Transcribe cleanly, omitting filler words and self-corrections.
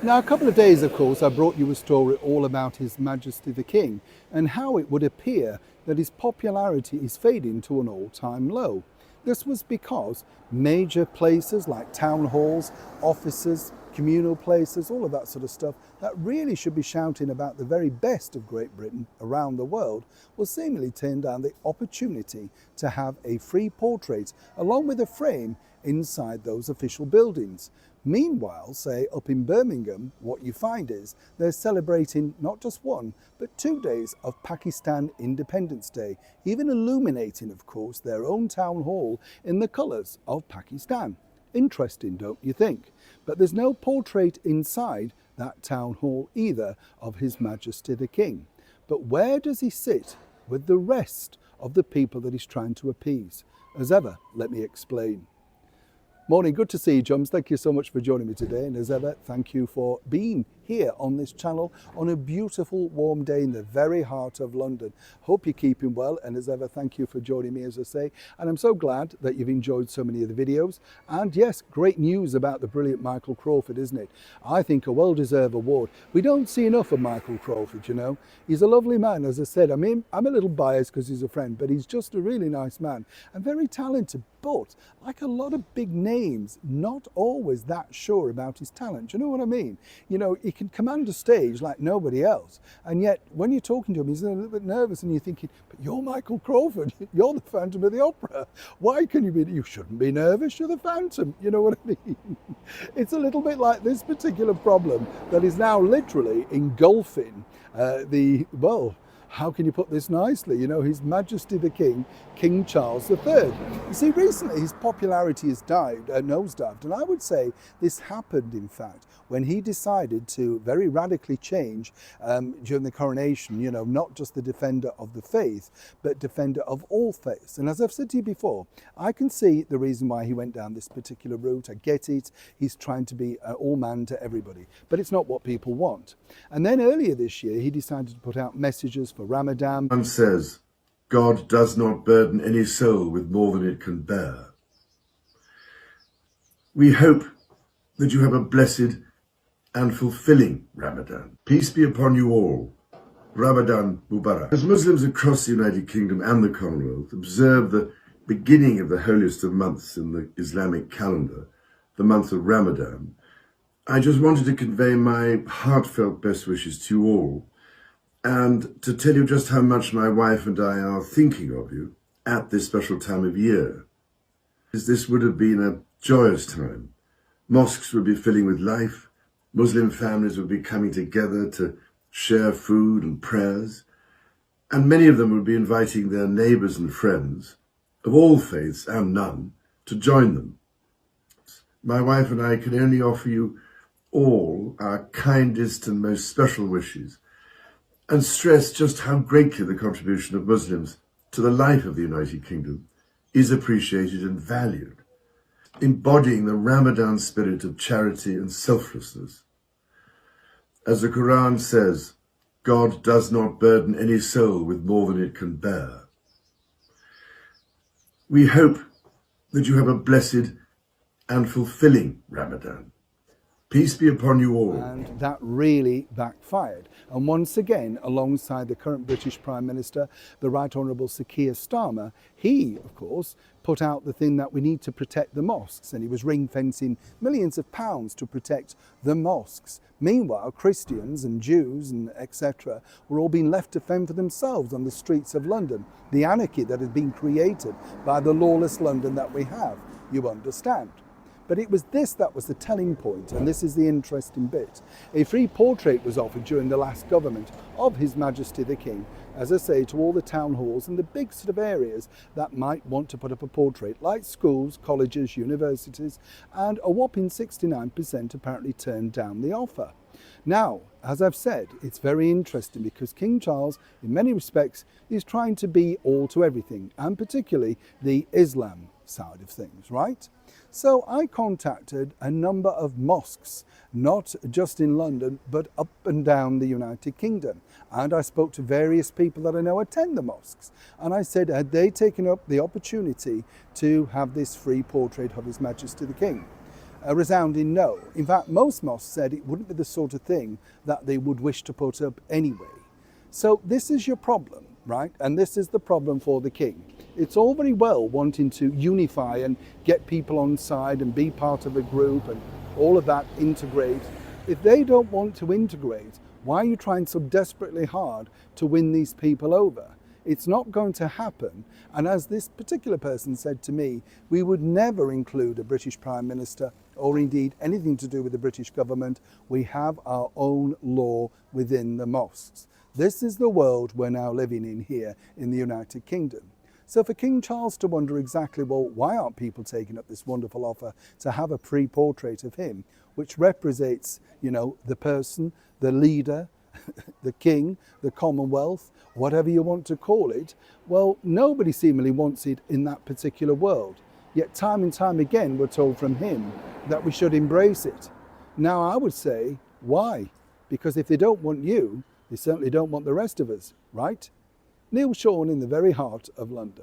Now, a couple of days, of course, I brought you a story all about His Majesty the King and how it would appear that his popularity is fading to an all-time low. This was because major places like town halls, offices, communal places, all of that sort of stuff that really should be shouting about the very best of Great Britain around the world will seemingly turn down the opportunity to have a free portrait along with a frame inside those official buildings. Meanwhile, say up in Birmingham, what you find is they're celebrating not just one, but 2 days of Pakistan Independence Day, even illuminating, of course, their own town hall in the colours of Pakistan. Interesting, don't you think? But there's no portrait inside that town hall either of His Majesty the King. But where does he sit with the rest of the people that he's trying to appease? As ever, let me explain. Morning, good to see you, chums. Thank you so much for joining me today. And as ever, thank you for being here on this channel on a beautiful warm day in the very heart of London. Hope you're keeping well. And as ever, thank you for joining me, as I say. And I'm so glad that you've enjoyed so many of the videos. And yes, great news about the brilliant Michael Crawford, isn't it? I think a well-deserved award. We don't see enough of Michael Crawford, you know. He's a lovely man, as I said. I mean, I'm a little biased because he's a friend, but he's just a really nice man and very talented. But like a lot of big names, not always that sure about his talent. Do you know what I mean? You know, he can command a stage like nobody else. And yet, when you're talking to him, he's a little bit nervous and you're thinking, but you're Michael Crawford. You're the Phantom of the Opera. Why can you be? You shouldn't be nervous. You're the Phantom. You know what I mean? It's a little bit like this particular problem that is now literally engulfing how can you put this nicely? You know, His Majesty the King, King Charles III. You see, recently his popularity has nosedived, and I would say this happened, in fact, when he decided to very radically change during the coronation, you know, not just the defender of the faith, but defender of all faiths. And as I've said to you before, I can see the reason why he went down this particular route. I get it. He's trying to be all man to everybody, but it's not what people want. And then earlier this year, he decided to put out messages for Ramadan. One says, God does not burden any soul with more than it can bear. We hope that you have a blessed and fulfilling Ramadan. Peace be upon you all. Ramadan Mubarak. As Muslims across the United Kingdom and the Commonwealth observe the beginning of the holiest of months in the Islamic calendar, the month of Ramadan, I just wanted to convey my heartfelt best wishes to you all, and to tell you just how much my wife and I are thinking of you at this special time of year. This would have been a joyous time. Mosques would be filling with life. Muslim families would be coming together to share food and prayers. And many of them would be inviting their neighbours and friends of all faiths and none to join them. My wife and I can only offer you all our kindest and most special wishes, and stress just how greatly the contribution of Muslims to the life of the United Kingdom is appreciated and valued, embodying the Ramadan spirit of charity and selflessness. As the Quran says, God does not burden any soul with more than it can bear. We hope that you have a blessed and fulfilling Ramadan. Peace be upon you all. And that really backfired. And once again, alongside the current British Prime Minister, the Right Honourable Sir Keir Starmer, he, of course, put out the thing that we need to protect the mosques. And he was ring-fencing millions of pounds to protect the mosques. Meanwhile, Christians and Jews and etc. were all being left to fend for themselves on the streets of London. The anarchy that has been created by the lawless London that we have, you understand. But it was this that was the telling point, and this is the interesting bit. A free portrait was offered during the last government of His Majesty the King, as I say, to all the town halls and the big sort of areas that might want to put up a portrait, like schools, colleges, universities, and a whopping 69% apparently turned down the offer. Now, as I've said, it's very interesting because King Charles, in many respects, is trying to be all to everything, and particularly the Islam side of things, right? So I contacted a number of mosques, not just in London, but up and down the United Kingdom. And I spoke to various people that I know attend the mosques. And I said, had they taken up the opportunity to have this free portrait of His Majesty the King? a resounding no. In fact, most mosques said it wouldn't be the sort of thing that they would wish to put up anyway. So this is your problem, right? And this is the problem for the king. It's all very well wanting to unify and get people on side and be part of a group and all of that, integrate. If they don't want to integrate, why are you trying so desperately hard to win these people over? It's not going to happen. And as this particular person said to me, we would never include a British Prime Minister or indeed anything to do with the British government. We have our own law within the mosques. This is the world we're now living in here in the United Kingdom. So for King Charles to wonder exactly, well, why aren't people taking up this wonderful offer to have a pre-portrait of him, which represents, the person, the leader, the king, the Commonwealth, whatever you want to call it, well, nobody seemingly wants it in that particular world. Yet time and time again, we're told from him that we should embrace it. Now, I would say, why? Because if they don't want you, they certainly don't want the rest of us, right? Neil Sean in the very heart of London.